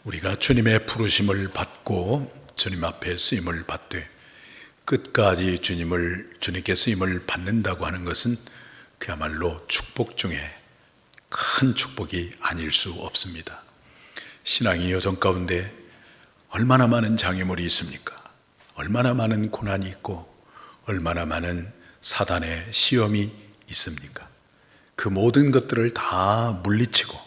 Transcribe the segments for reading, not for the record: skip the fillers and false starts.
우리가 주님의 부르심을 받고 주님 앞에 쓰임을 받되 끝까지 주님께 쓰임을 받는다고 하는 것은 그야말로 축복 중에 큰 축복이 아닐 수 없습니다. 신앙의 여정 가운데 얼마나 많은 장애물이 있습니까? 얼마나 많은 고난이 있고 얼마나 많은 사단의 시험이 있습니까? 그 모든 것들을 다 물리치고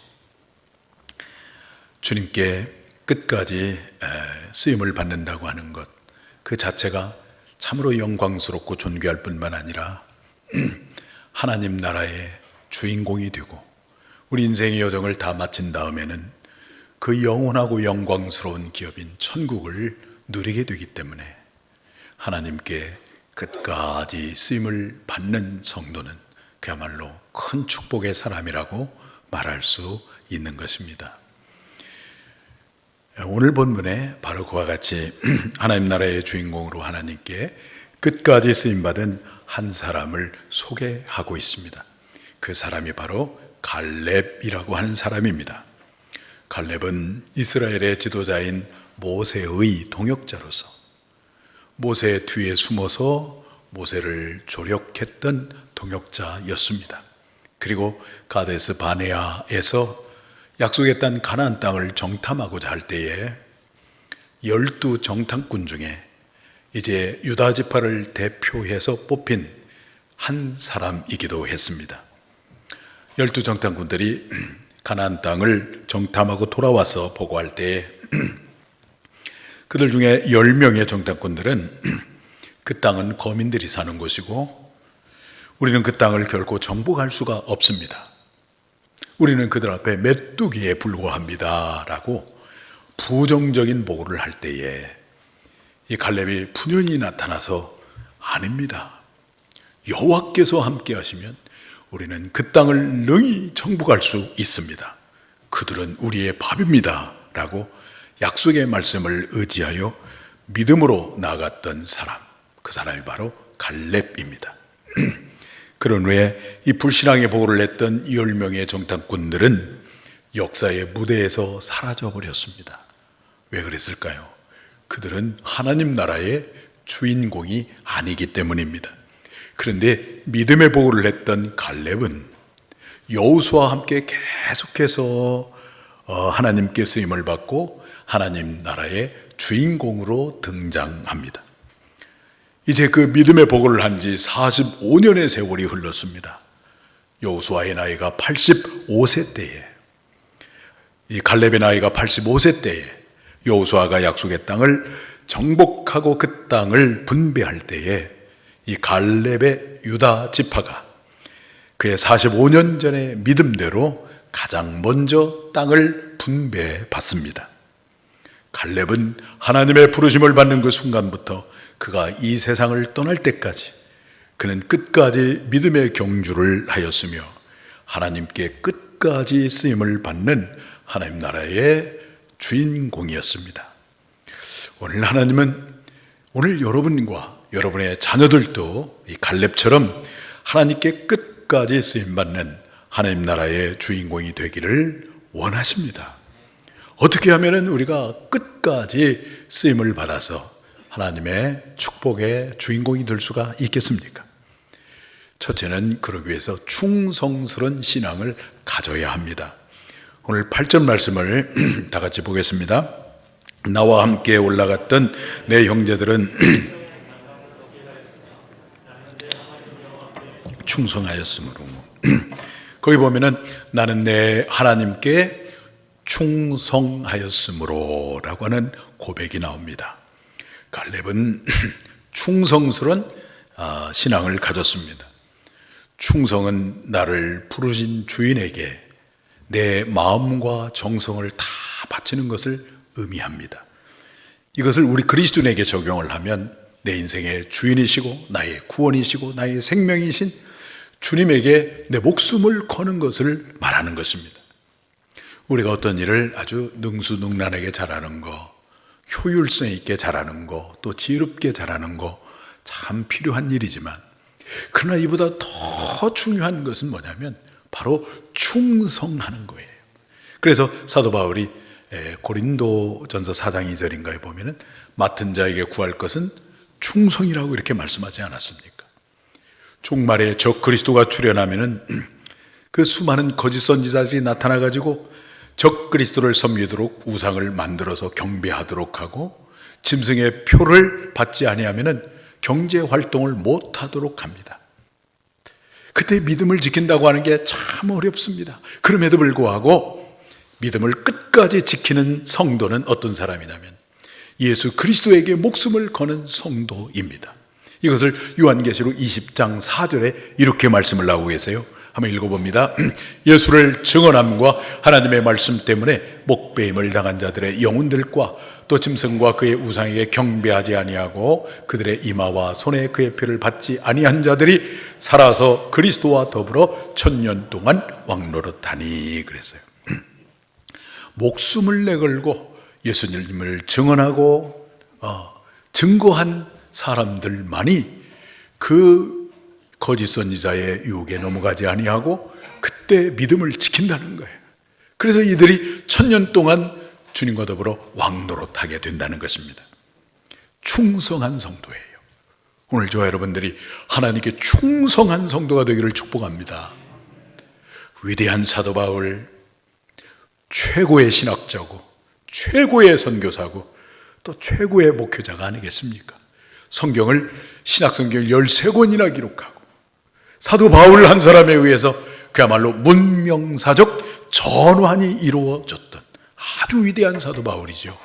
주님께 끝까지 쓰임을 받는다고 하는 것, 그 자체가 참으로 영광스럽고 존귀할 뿐만 아니라 하나님 나라의 주인공이 되고 우리 인생의 여정을 다 마친 다음에는 그 영원하고 영광스러운 기업인 천국을 누리게 되기 때문에 하나님께 끝까지 쓰임을 받는 성도는 그야말로 큰 축복의 사람이라고 말할 수 있는 것입니다. 오늘 본문에 바로 그와 같이 하나님 나라의 주인공으로 하나님께 끝까지 쓰임받은 한 사람을 소개하고 있습니다. 그 사람이 바로 갈렙이라고 하는 사람입니다. 갈렙은 이스라엘의 지도자인 모세의 동역자로서 모세 뒤에 숨어서 모세를 조력했던 동역자였습니다. 그리고 가데스 바네아에서 약속의 땅 가나안 땅을 정탐하고자 할 때에 12 정탐꾼 중에 이제 유다 지파를 대표해서 뽑힌 한 사람이기도 했습니다. 12 정탐꾼들이 가나안 땅을 정탐하고 돌아와서 보고할 때에 그들 중에 10명의 정탐꾼들은 그 땅은 거민들이 사는 곳이고 우리는 그 땅을 결코 정복할 수가 없습니다. 우리는 그들 앞에 메뚜기에 불과합니다 라고 부정적인 보고를 할 때에 이 갈렙이 분연히 나타나서 아닙니다. 여호와께서 함께 하시면 우리는 그 땅을 능히 정복할 수 있습니다. 그들은 우리의 밥입니다 라고 약속의 말씀을 의지하여 믿음으로 나아갔던 사람, 그 사람이 바로 갈렙입니다. 그런 후에 이 불신앙의 보고를 했던 10명의 정탐꾼들은 역사의 무대에서 사라져 버렸습니다. 왜 그랬을까요? 그들은 하나님 나라의 주인공이 아니기 때문입니다. 그런데 믿음의 보고를 했던 갈렙은 여호수아와 함께 계속해서 하나님께 쓰임을 받고 하나님 나라의 주인공으로 등장합니다. 이제 그 믿음의 보고를 한 지 45년의 세월이 흘렀습니다. 여호수아의 나이가 85세 때에, 이 갈렙의 나이가 85세 때에 여호수아가 약속의 땅을 정복하고 그 땅을 분배할 때에 이 갈렙의 유다 지파가 그의 45년 전의 믿음대로 가장 먼저 땅을 분배받습니다. 갈렙은 하나님의 부르심을 받는 그 순간부터 그가 이 세상을 떠날 때까지 그는 끝까지 믿음의 경주를 하였으며 하나님께 끝까지 쓰임을 받는 하나님 나라의 주인공이었습니다. 오늘 하나님은 오늘 여러분과 여러분의 자녀들도 이 갈렙처럼 하나님께 끝까지 쓰임받는 하나님 나라의 주인공이 되기를 원하십니다. 어떻게 하면 우리가 끝까지 쓰임을 받아서 하나님의 축복의 주인공이 될 수가 있겠습니까? 첫째는 그러기 위해서 충성스러운 신앙을 가져야 합니다. 오늘 8절 말씀을 다 같이 보겠습니다. 나와 함께 올라갔던 내 형제들은 충성하였으므로 거기 보면은 나는 내 하나님께 충성하였으므로 라고 하는 고백이 나옵니다. 갈렙은 충성스러운 신앙을 가졌습니다. 충성은 나를 부르신 주인에게 내 마음과 정성을 다 바치는 것을 의미합니다. 이것을 우리 그리스도인에게 적용을 하면 내 인생의 주인이시고 나의 구원이시고 나의 생명이신 주님에게 내 목숨을 거는 것을 말하는 것입니다. 우리가 어떤 일을 아주 능수능란하게 잘하는 거, 효율성 있게 잘하는 거, 또 지혜롭게 잘하는 거 참 필요한 일이지만 그러나 이보다 더 중요한 것은 뭐냐면 바로 충성하는 거예요. 그래서 사도 바울이 고린도전서 4장 2절인가에 보면은 맡은 자에게 구할 것은 충성이라고 이렇게 말씀하지 않았습니까? 종말에 적 그리스도가 출현하면은 그 수많은 거짓 선지자들이 나타나 가지고 적 그리스도를 섬기도록 우상을 만들어서 경배하도록 하고 짐승의 표를 받지 아니하면은 경제 활동을 못 하도록 합니다. 그때 믿음을 지킨다고 하는 게 참 어렵습니다. 그럼에도 불구하고 믿음을 끝까지 지키는 성도는 어떤 사람이냐면 예수 그리스도에게 목숨을 거는 성도입니다. 이것을 요한계시록 20장 4절에 이렇게 말씀을 하고 계세요. 한번 읽어봅니다. 예수를 증언함과 하나님의 말씀 때문에 목배임을 당한 자들의 영혼들과 또 짐승과 그의 우상에게 경배하지 아니하고 그들의 이마와 손에 그의 표를 받지 아니한 자들이 살아서 그리스도와 더불어 1000년 동안 왕노릇하니 그랬어요. 목숨을 내걸고 예수님을 증언하고 증거한 사람들만이 그 거짓 선지자의 유혹에 넘어가지 아니하고 그때 믿음을 지킨다는 거예요. 그래서 이들이 1000년 동안 주님과 더불어 왕노릇하게 된다는 것입니다. 충성한 성도예요. 오늘 저와 여러분들이 하나님께 충성한 성도가 되기를 축복합니다. 위대한 사도 바울, 최고의 신학자고 최고의 선교사고 또 최고의 목회자가 아니겠습니까? 성경을 신학성경을 13권이나 기록하고 사도 바울 한 사람에 의해서 그야말로 문명사적 전환이 이루어졌던 아주 위대한 사도 바울이죠.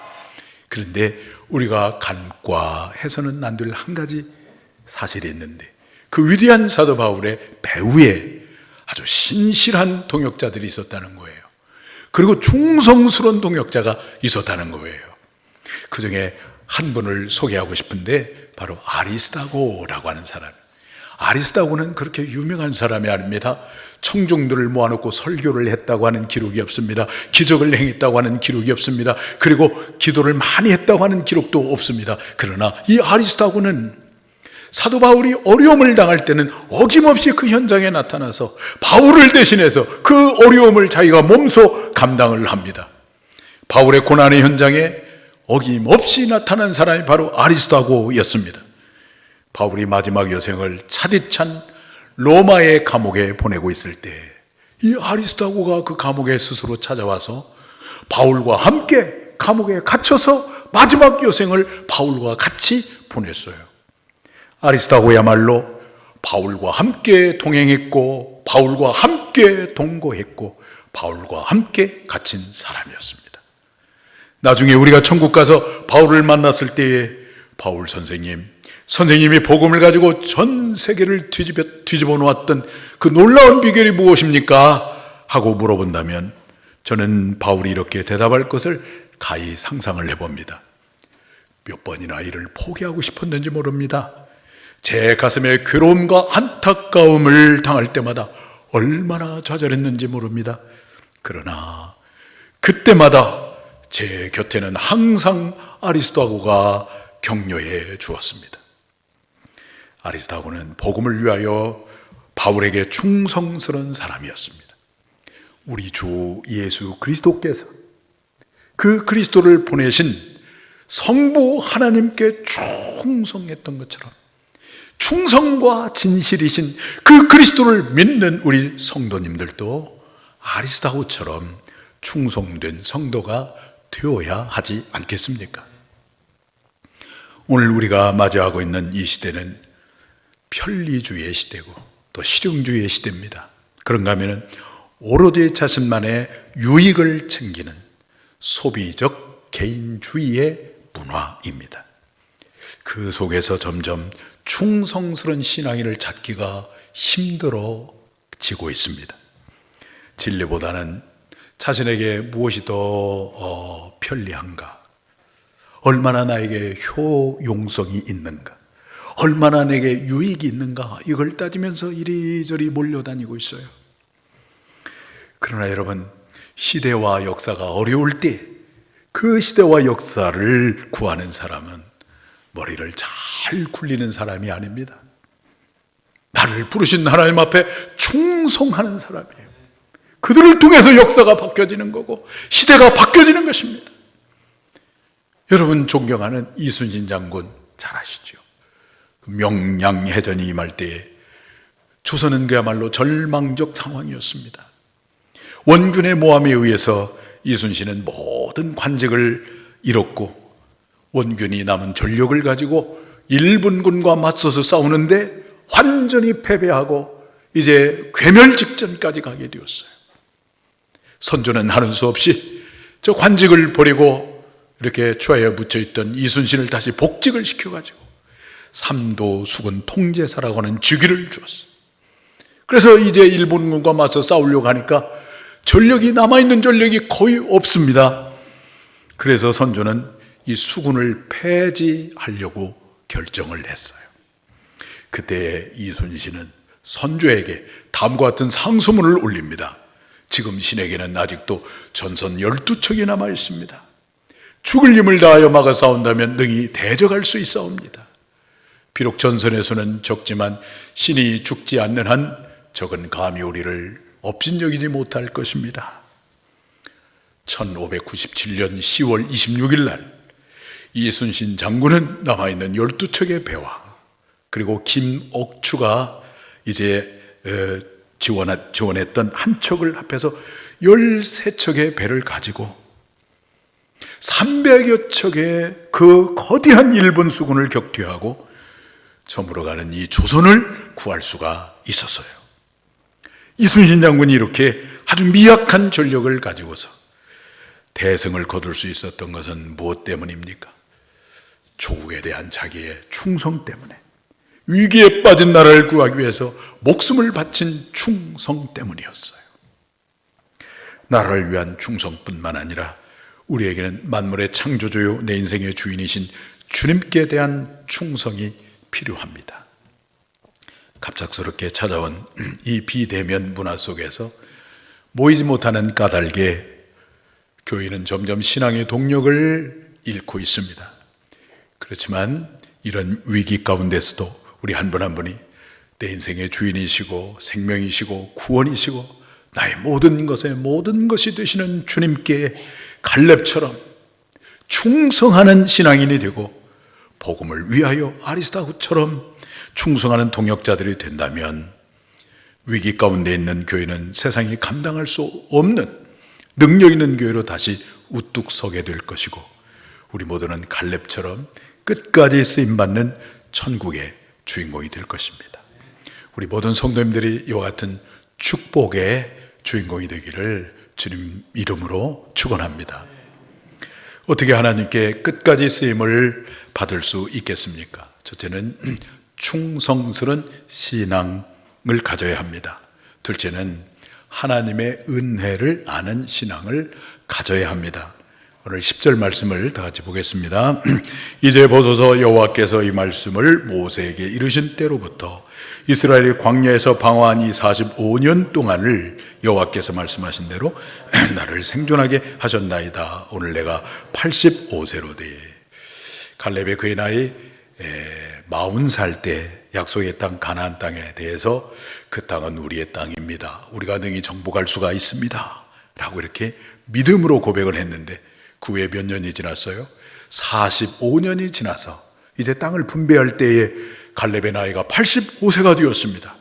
그런데 우리가 간과해서는 안 될 한 가지 사실이 있는데 그 위대한 사도 바울의 배후에 아주 신실한 동역자들이 있었다는 거예요. 그리고 충성스러운 동역자가 있었다는 거예요. 그 중에 한 분을 소개하고 싶은데 바로 아리스다고라고 하는 사람. 아리스다고는 그렇게 유명한 사람이 아닙니다. 청중들을 모아놓고 설교를 했다고 하는 기록이 없습니다. 기적을 행했다고 하는 기록이 없습니다. 그리고 기도를 많이 했다고 하는 기록도 없습니다. 그러나 이 아리스다고는 사도 바울이 어려움을 당할 때는 어김없이 그 현장에 나타나서 바울을 대신해서 그 어려움을 자기가 몸소 감당을 합니다. 바울의 고난의 현장에 어김없이 나타난 사람이 바로 아리스다고였습니다. 바울이 마지막 여생을 차디찬 로마의 감옥에 보내고 있을 때 이 아리스다고가 그 감옥에 스스로 찾아와서 바울과 함께 감옥에 갇혀서 마지막 여생을 바울과 같이 보냈어요. 아리스다고야말로 바울과 함께 동행했고 바울과 함께 동거했고 바울과 함께 갇힌 사람이었습니다. 나중에 우리가 천국 가서 바울을 만났을 때에 바울 선생님이 복음을 가지고 전 세계를 뒤집어 놓았던 그 놀라운 비결이 무엇입니까? 하고 물어본다면 저는 바울이 이렇게 대답할 것을 가히 상상을 해봅니다. 몇 번이나 이를 포기하고 싶었는지 모릅니다. 제 가슴에 괴로움과 안타까움을 당할 때마다 얼마나 좌절했는지 모릅니다. 그러나 그때마다 제 곁에는 항상 아리스다고가 격려해 주었습니다. 아리스다고는 복음을 위하여 바울에게 충성스러운 사람이었습니다. 우리 주 예수 그리스도께서 그 그리스도를 보내신 성부 하나님께 충성했던 것처럼 충성과 진실이신 그 그리스도를 믿는 우리 성도님들도 아리스다고처럼 충성된 성도가 되어야 하지 않겠습니까? 오늘 우리가 맞이하고 있는 이 시대는 편리주의의 시대고 또 실용주의의 시대입니다. 그런가 하면 오로지 자신만의 유익을 챙기는 소비적 개인주의의 문화입니다. 그 속에서 점점 충성스러운 신앙인을 찾기가 힘들어지고 있습니다. 진리보다는 자신에게 무엇이 더 편리한가? 얼마나 나에게 효용성이 있는가? 얼마나 내게 유익이 있는가? 이걸 따지면서 이리저리 몰려다니고 있어요. 그러나 여러분, 시대와 역사가 어려울 때 그 시대와 역사를 구하는 사람은 머리를 잘 굴리는 사람이 아닙니다. 나를 부르신 하나님 앞에 충성하는 사람이에요. 그들을 통해서 역사가 바뀌어지는 거고 시대가 바뀌어지는 것입니다. 여러분 존경하는 이순신 장군 잘 아시죠? 명량해전이 임할 때에 조선은 그야말로 절망적 상황이었습니다. 원군의 모함에 의해서 이순신은 모든 관직을 잃었고 원균이 남은 전력을 가지고 일본군과 맞서서 싸우는데 완전히 패배하고 이제 괴멸 직전까지 가게 되었어요. 선조는 하는 수 없이 저 관직을 버리고 이렇게 추하에 묻혀있던 이순신을 다시 복직을 시켜가지고 삼도 수군 통제사라고 하는 직위를 주었어요. 그래서 이제 일본군과 맞서 싸우려고 하니까 전력이 남아있는 전력이 거의 없습니다. 그래서 선조는 이 수군을 폐지하려고 결정을 했어요. 그때 이순신은 선조에게 다음과 같은 상소문을 올립니다. 지금 신에게는 아직도 전선 12척이 남아 있습니다. 죽을 힘을 다하여 막아 싸운다면 능히 대적할 수 있사옵니다. 비록 전선의 수는 적지만 신이 죽지 않는 한 적은 감히 우리를 업신여기지 못할 것입니다. 1597년 10월 26일 날 이순신 장군은 남아있는 12척의 배와 그리고 김옥추가 이제 지원했던 한 척을 합해서 13척의 배를 가지고 300여 척의 그 거대한 일본 수군을 격퇴하고 저물어가는 이 조선을 구할 수가 있었어요. 이순신 장군이 이렇게 아주 미약한 전력을 가지고서 대승을 거둘 수 있었던 것은 무엇 때문입니까? 조국에 대한 자기의 충성 때문에, 위기에 빠진 나라를 구하기 위해서 목숨을 바친 충성 때문이었어요. 나라를 위한 충성뿐만 아니라 우리에게는 만물의 창조주요 내 인생의 주인이신 주님께 대한 충성이 필요합니다. 갑작스럽게 찾아온 이 비대면 문화 속에서 모이지 못하는 까닭에 교회는 점점 신앙의 동력을 잃고 있습니다. 그렇지만 이런 위기 가운데서도 우리 한 분 한 분이 내 인생의 주인이시고 생명이시고 구원이시고 나의 모든 것의 모든 것이 되시는 주님께 갈렙처럼 충성하는 신앙인이 되고 복음을 위하여 아리스타고처럼 충성하는 동역자들이 된다면 위기 가운데 있는 교회는 세상이 감당할 수 없는 능력 있는 교회로 다시 우뚝 서게 될 것이고 우리 모두는 갈렙처럼 끝까지 쓰임받는 천국의 주인공이 될 것입니다. 우리 모든 성도님들이 이와 같은 축복의 주인공이 되기를 주님 이름으로 축원합니다. 어떻게 하나님께 끝까지 쓰임을 받을 수 있겠습니까? 첫째는 충성스러운 신앙을 가져야 합니다. 둘째는 하나님의 은혜를 아는 신앙을 가져야 합니다. 오늘 10절 말씀을 다 같이 보겠습니다. 이제 보소서 여호와께서 이 말씀을 모세에게 이르신 때로부터 이스라엘이 광야에서 방황한 이 45년 동안을 여호와께서 말씀하신 대로 나를 생존하게 하셨나이다. 오늘 내가 85세로 돼. 갈렙의 그의 나이 40살 때 약속의 땅 가나안 땅에 대해서 그 땅은 우리의 땅입니다. 우리가 능히 정복할 수가 있습니다. 라고 이렇게 믿음으로 고백을 했는데 그 후에 몇 년이 지났어요? 45년이 지나서 이제 땅을 분배할 때에 갈렙의 나이가 85세가 되었습니다.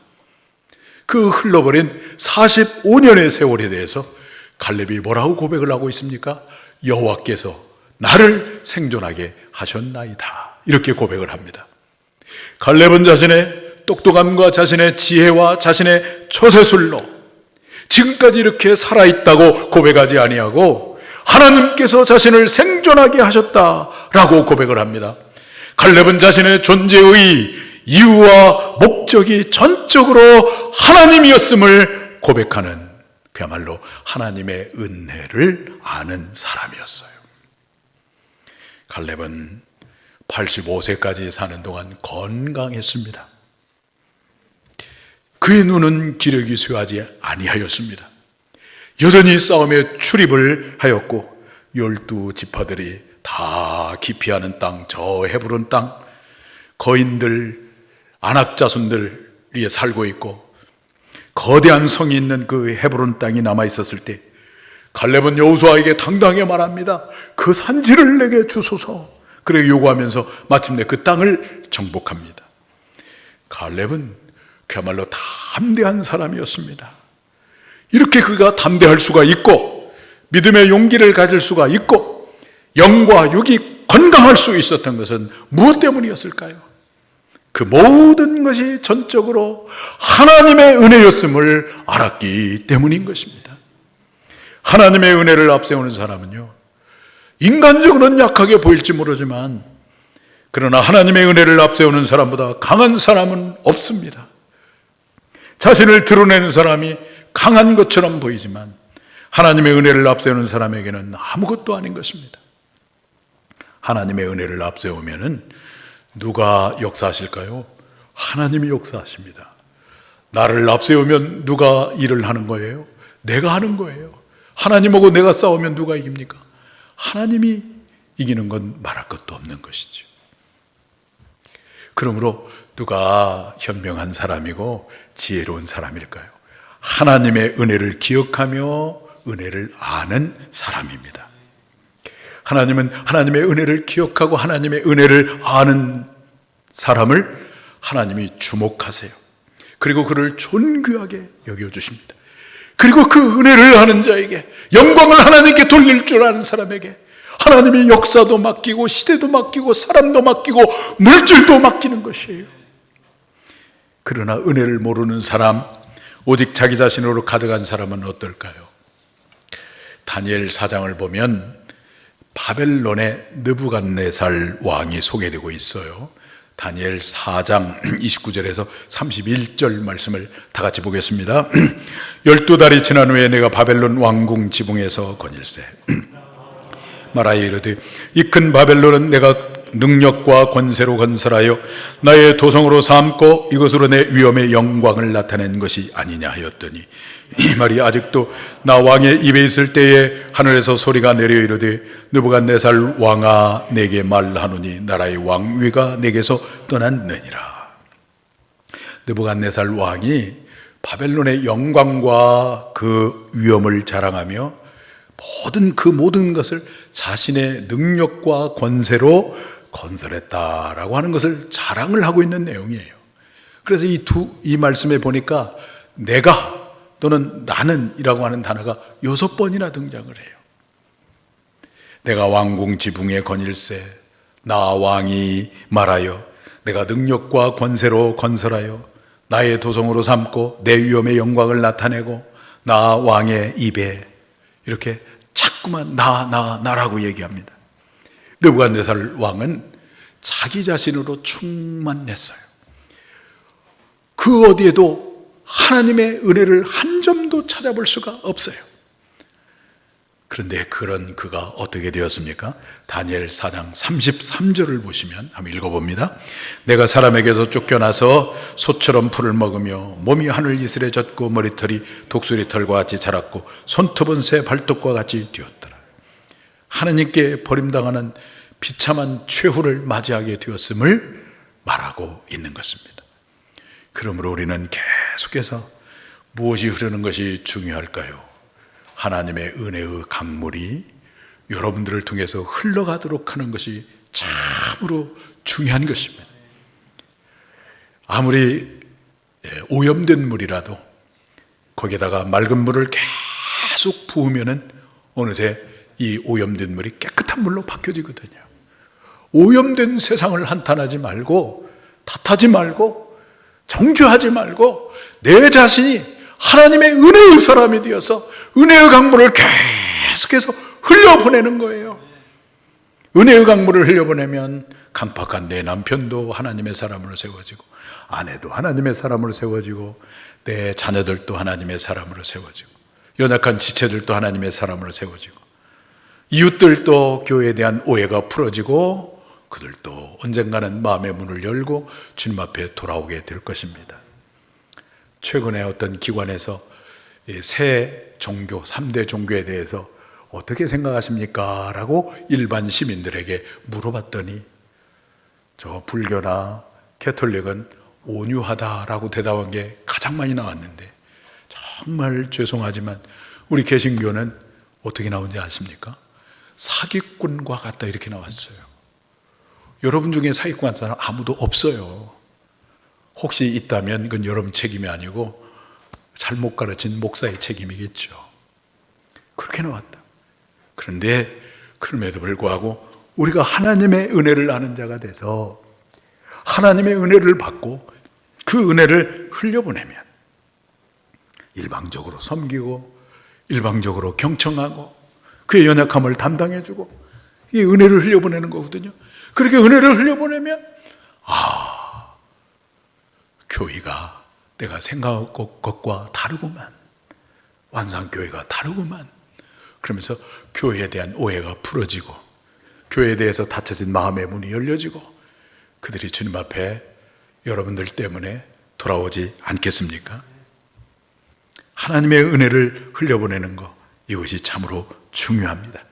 그 흘러버린 45년의 세월에 대해서 갈렙이 뭐라고 고백을 하고 있습니까? 여호와께서 나를 생존하게 하셨나이다. 이렇게 고백을 합니다. 갈렙은 자신의 똑똑함과 자신의 지혜와 자신의 처세술로 지금까지 이렇게 살아있다고 고백하지 아니하고 하나님께서 자신을 생존하게 하셨다라고 고백을 합니다. 갈렙은 자신의 존재의 이유와 목적이 전적으로 하나님이었음을 고백하는 그야말로 하나님의 은혜를 아는 사람이었어요. 갈렙은 85세까지 사는 동안 건강했습니다. 그의 눈은 기력이 쇠하지 아니하였습니다. 여전히 싸움에 출입을 하였고 12지파들이 다 기피하는 땅, 저 헤브론 땅, 거인들, 안악자손들이 살고 있고 거대한 성이 있는 그 헤브론 땅이 남아 있었을 때 갈렙은 여호수아에게 당당하게 말합니다. 그 산지를 내게 주소서. 그렇게 요구하면서 마침내 그 땅을 정복합니다. 갈렙은 그야말로 담대한 사람이었습니다. 이렇게 그가 담대할 수가 있고 믿음의 용기를 가질 수가 있고 영과 육이 건강할 수 있었던 것은 무엇 때문이었을까요? 그 모든 것이 전적으로 하나님의 은혜였음을 알았기 때문인 것입니다. 하나님의 은혜를 앞세우는 사람은요, 인간적으로는 약하게 보일지 모르지만 그러나 하나님의 은혜를 앞세우는 사람보다 강한 사람은 없습니다. 자신을 드러내는 사람이 강한 것처럼 보이지만 하나님의 은혜를 앞세우는 사람에게는 아무것도 아닌 것입니다. 하나님의 은혜를 앞세우면은 누가 역사하실까요? 하나님이 역사하십니다. 나를 앞세우면 누가 일을 하는 거예요? 내가 하는 거예요. 하나님하고 내가 싸우면 누가 이깁니까? 하나님이 이기는 건 말할 것도 없는 것이죠. 그러므로 누가 현명한 사람이고 지혜로운 사람일까요? 하나님의 은혜를 기억하며 은혜를 아는 사람입니다. 하나님은 하나님의 은혜를 기억하고 하나님의 은혜를 아는 사람을 하나님이 주목하세요. 그리고 그를 존귀하게 여겨주십니다. 그리고 그 은혜를 아는 자에게, 영광을 하나님께 돌릴 줄 아는 사람에게 하나님이 역사도 맡기고 시대도 맡기고 사람도 맡기고 물질도 맡기는 것이에요. 그러나 은혜를 모르는 사람, 오직 자기 자신으로 가득한 사람은 어떨까요? 다니엘 4장을 보면 바벨론의 느부갓네살 왕이 소개되고 있어요. 다니엘 4장 29절에서 31절 말씀을 다 같이 보겠습니다. 12달이 지난 후에 내가 바벨론 왕궁 지붕에서 거닐세 말하여 이르되 이 큰 바벨론은 내가 능력과 권세로 건설하여 나의 도성으로 삼고 이것으로 내 위엄의 영광을 나타낸 것이 아니냐 하였더니 이 말이 아직도 나 왕의 입에 있을 때에 하늘에서 소리가 내려 이르되 느부갓네살 왕아 내게 말하노니 나라의 왕위가 내게서 떠났느니라. 느부갓네살 왕이 바벨론의 영광과 그 위엄을 자랑하며 모든 것을 자신의 능력과 권세로 건설했다라고 하는 것을 자랑을 하고 있는 내용이에요. 그래서 이 말씀에 보니까 내가 또는 나는이라고 하는 단어가 6번이나 등장을 해요. 내가 왕궁 지붕에 거닐세 나 왕이 말하여 내가 능력과 권세로 건설하여 나의 도성으로 삼고 내 위엄의 영광을 나타내고 나 왕의 입에 이렇게 자꾸만 나라고 얘기합니다. 느부갓네살 왕은 자기 자신으로 충만했어요. 그 어디에도 하나님의 은혜를 한 점도 찾아볼 수가 없어요. 그런데 그런 그가 어떻게 되었습니까? 다니엘 4장 33절을 보시면 한번 읽어봅니다. 내가 사람에게서 쫓겨나서 소처럼 풀을 먹으며 몸이 하늘 이슬에 젖고 머리털이 독수리 털과 같이 자랐고 손톱은 새 발톱과 같이 뛰었더라. 하나님께 버림당하는 비참한 최후를 맞이하게 되었음을 말하고 있는 것입니다. 그러므로 우리는 계속해서 무엇이 흐르는 것이 중요할까요? 하나님의 은혜의 강물이 여러분들을 통해서 흘러가도록 하는 것이 참으로 중요한 것입니다. 아무리 오염된 물이라도 거기에다가 맑은 물을 계속 부으면은 어느새 이 오염된 물이 깨끗한 물로 바뀌어지거든요. 오염된 세상을 한탄하지 말고 탓하지 말고 정죄하지 말고 내 자신이 하나님의 은혜의 사람이 되어서 은혜의 강물을 계속해서 흘려보내는 거예요. 은혜의 강물을 흘려보내면 강팍한 내 남편도 하나님의 사람으로 세워지고 아내도 하나님의 사람으로 세워지고 내 자녀들도 하나님의 사람으로 세워지고 연약한 지체들도 하나님의 사람으로 세워지고 이웃들도 교회에 대한 오해가 풀어지고 그들도 언젠가는 마음의 문을 열고 주님 앞에 돌아오게 될 것입니다. 최근에 어떤 기관에서 새 종교, 3대 종교에 대해서 어떻게 생각하십니까? 라고 일반 시민들에게 물어봤더니 저 불교나 캐톨릭은 온유하다라고 대답한 게 가장 많이 나왔는데 정말 죄송하지만 우리 개신교는 어떻게 나온지 아십니까? 사기꾼과 같다 이렇게 나왔어요. 여러분 중에 사기꾼 같은 사람 아무도 없어요. 혹시 있다면 그건 여러분 책임이 아니고 잘못 가르친 목사의 책임이겠죠. 그렇게 나왔다. 그런데 그럼에도 불구하고 우리가 하나님의 은혜를 아는 자가 돼서 하나님의 은혜를 받고 그 은혜를 흘려보내면 일방적으로 섬기고 일방적으로 경청하고 그의 연약함을 담당해주고 이 은혜를 흘려보내는 거거든요. 그렇게 은혜를 흘려보내면 교회가 내가 생각한 것과 다르구만, 완상교회가 다르구만, 그러면서 교회에 대한 오해가 풀어지고 교회에 대해서 닫혀진 마음의 문이 열려지고 그들이 주님 앞에 여러분들 때문에 돌아오지 않겠습니까? 하나님의 은혜를 흘려보내는 것, 이것이 참으로 중요합니다.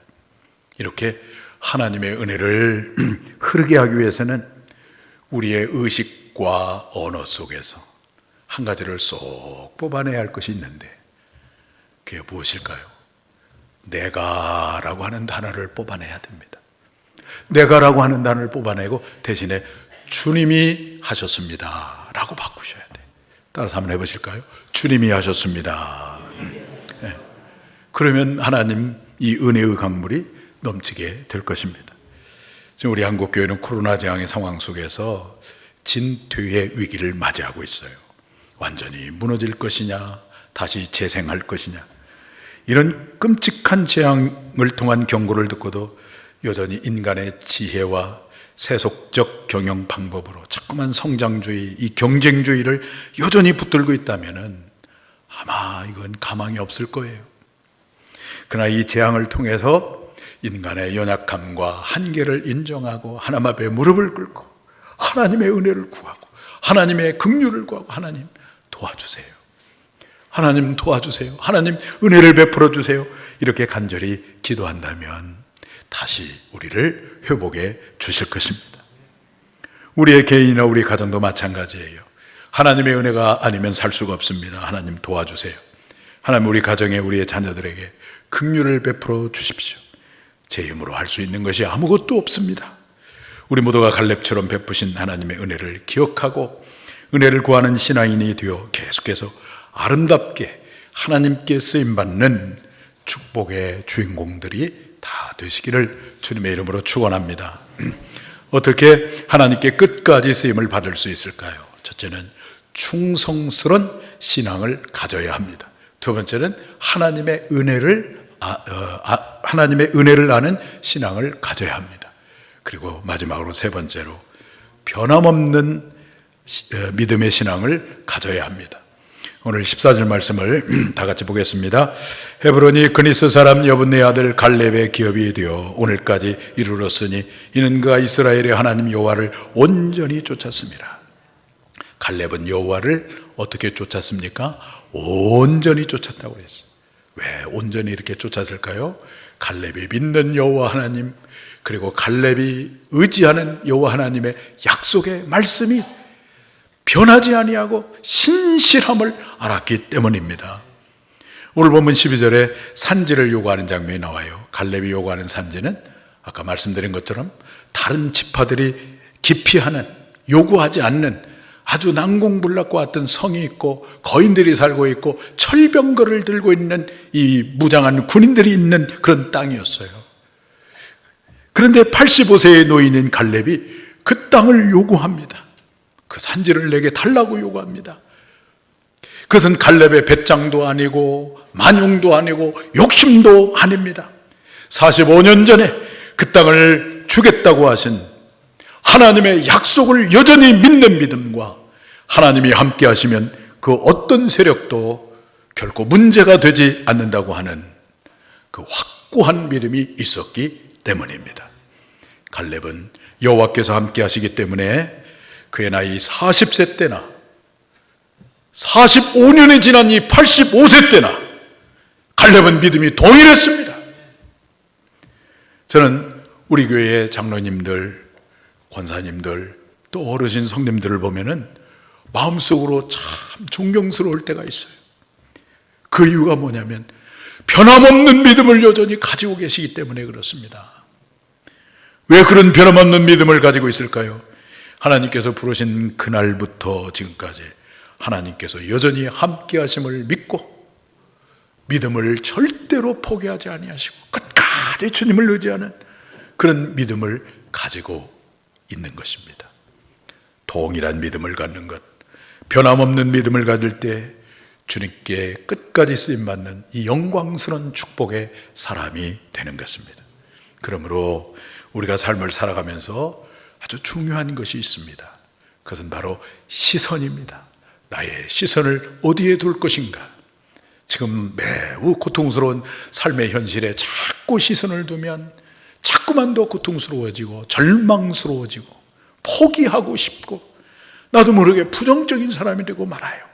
이렇게 하나님의 은혜를 흐르게 하기 위해서는 우리의 의식과 언어 속에서 한 가지를 쏙 뽑아내야 할 것이 있는데 그게 무엇일까요? 내가라고 하는 단어를 뽑아내야 됩니다. 내가라고 하는 단어를 뽑아내고 대신에 주님이 하셨습니다 라고 바꾸셔야 돼요. 따라서 한번 해보실까요? 주님이 하셨습니다. 네. 그러면 하나님 이 은혜의 강물이 넘치게 될 것입니다. 지금 우리 한국교회는 코로나 재앙의 상황 속에서 진퇴의 위기를 맞이하고 있어요. 완전히 무너질 것이냐, 다시 재생할 것이냐, 이런 끔찍한 재앙을 통한 경고를 듣고도 여전히 인간의 지혜와 세속적 경영 방법으로 자꾸만 성장주의, 이 경쟁주의를 여전히 붙들고 있다면 아마 이건 가망이 없을 거예요. 그러나 이 재앙을 통해서 인간의 연약함과 한계를 인정하고 하나님 앞에 무릎을 꿇고 하나님의 은혜를 구하고 하나님의 긍휼을 구하고 하나님 도와주세요, 하나님 도와주세요, 하나님 은혜를 베풀어 주세요, 이렇게 간절히 기도한다면 다시 우리를 회복해 주실 것입니다. 우리의 개인이나 우리 가정도 마찬가지예요. 하나님의 은혜가 아니면 살 수가 없습니다. 하나님 도와주세요. 하나님 우리 가정에 우리의 자녀들에게 긍휼을 베풀어 주십시오. 제 힘으로 할 수 있는 것이 아무것도 없습니다. 우리 모두가 갈렙처럼 베푸신 하나님의 은혜를 기억하고 은혜를 구하는 신앙인이 되어 계속해서 아름답게 하나님께 쓰임받는 축복의 주인공들이 다 되시기를 주님의 이름으로 축원합니다. 어떻게 하나님께 끝까지 쓰임을 받을 수 있을까요? 첫째는 충성스러운 신앙을 가져야 합니다. 두 번째는 하나님의 은혜를 아는 신앙을 가져야 합니다. 그리고 마지막으로 세 번째로 변함없는 믿음의 신앙을 가져야 합니다. 오늘 14절 말씀을 다 같이 보겠습니다. 헤브론이 그니스 사람 여분네 아들 갈렙의 기업이 되어 오늘까지 이르렀으니 이는 그가 이스라엘의 하나님 여호와를 온전히 쫓았습니다. 갈렙은 여호와를 어떻게 쫓았습니까? 온전히 쫓았다고 그랬어요. 왜 온전히 이렇게 쫓았을까요? 갈렙이 믿는 여호와 하나님, 그리고 갈렙이 의지하는 여호와 하나님의 약속의 말씀이 변하지 아니하고 신실함을 알았기 때문입니다. 오늘 본문 12절에 산지를 요구하는 장면이 나와요. 갈렙이 요구하는 산지는 아까 말씀드린 것처럼 다른 지파들이 기피하는, 요구하지 않는 아주 난공불락과 같은 성이 있고 거인들이 살고 있고 철병거를 들고 있는 이 무장한 군인들이 있는 그런 땅이었어요. 그런데 85세의 노인인 갈렙이 그 땅을 요구합니다. 그 산지를 내게 달라고 요구합니다. 그것은 갈렙의 배짱도 아니고 만용도 아니고 욕심도 아닙니다. 45년 전에 그 땅을 주겠다고 하신 하나님의 약속을 여전히 믿는 믿음과 하나님이 함께 하시면 그 어떤 세력도 결코 문제가 되지 않는다고 하는 그 확고한 믿음이 있었기 때문입니다. 갈렙은 여호와께서 함께 하시기 때문에 그의 나이 40세 때나 45년이 지난 이 85세 때나 갈렙은 믿음이 동일했습니다. 저는 우리 교회의 장로님들, 권사님들, 또 어르신 성님들을 보면은 마음속으로 참 존경스러울 때가 있어요. 그 이유가 뭐냐면 변함없는 믿음을 여전히 가지고 계시기 때문에 그렇습니다. 왜 그런 변함없는 믿음을 가지고 있을까요? 하나님께서 부르신 그날부터 지금까지 하나님께서 여전히 함께 하심을 믿고 믿음을 절대로 포기하지 아니하시고 끝까지 주님을 의지하는 그런 믿음을 가지고 있는 것입니다. 동일한 믿음을 갖는 것, 변함없는 믿음을 가질 때 주님께 끝까지 쓰임받는 이 영광스러운 축복의 사람이 되는 것입니다. 그러므로 우리가 삶을 살아가면서 아주 중요한 것이 있습니다. 그것은 바로 시선입니다. 나의 시선을 어디에 둘 것인가? 지금 매우 고통스러운 삶의 현실에 자꾸 시선을 두면 자꾸만 더 고통스러워지고 절망스러워지고 포기하고 싶고 나도 모르게 부정적인 사람이 되고 말아요.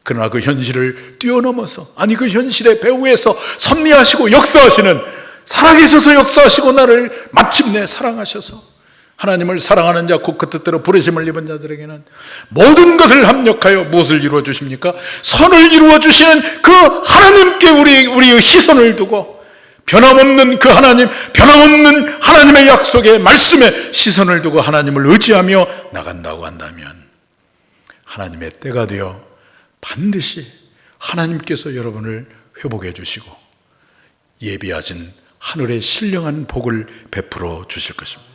그러나 그 현실을 뛰어넘어서, 아니 그 현실의 배후에서 섭리하시고 역사하시는, 살아계셔서 역사하시고 나를 마침내 사랑하셔서 하나님을 사랑하는 자 곧 그 뜻대로 부르심을 입은 자들에게는 모든 것을 합력하여 무엇을 이루어 주십니까? 선을 이루어 주시는 그 하나님께 우리의 시선을 두고 변함없는 그 하나님, 변함없는 하나님의 약속의 말씀에 시선을 두고 하나님을 의지하며 나간다고 한다면 하나님의 때가 되어 반드시 하나님께서 여러분을 회복해 주시고 예비하신 하늘의 신령한 복을 베풀어 주실 것입니다.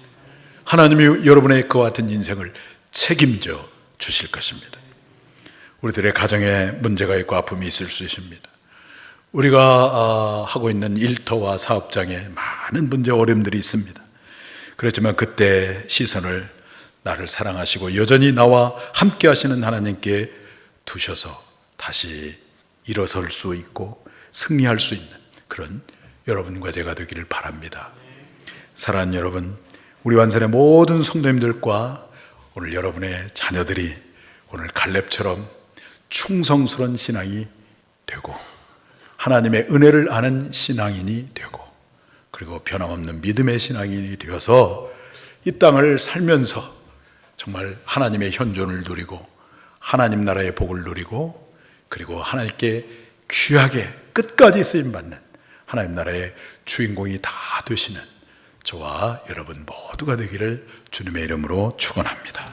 하나님이 여러분의 그와 같은 인생을 책임져 주실 것입니다. 우리들의 가정에 문제가 있고 아픔이 있을 수 있습니다. 우리가 하고 있는 일터와 사업장에 많은 문제 어려움들이 있습니다. 그렇지만 그때 시선을 나를 사랑하시고 여전히 나와 함께 하시는 하나님께 두셔서 다시 일어설 수 있고 승리할 수 있는 그런 여러분과 제가 되기를 바랍니다. 사랑하는 여러분, 우리 완산의 모든 성도님들과 오늘 여러분의 자녀들이 오늘 갈렙처럼 충성스러운 신앙이 되고 하나님의 은혜를 아는 신앙인이 되고 그리고 변함없는 믿음의 신앙인이 되어서 이 땅을 살면서 정말 하나님의 현존을 누리고 하나님 나라의 복을 누리고 그리고 하나님께 귀하게 끝까지 쓰임받는 하나님 나라의 주인공이 다 되시는 저와 여러분 모두가 되기를 주님의 이름으로 축원합니다.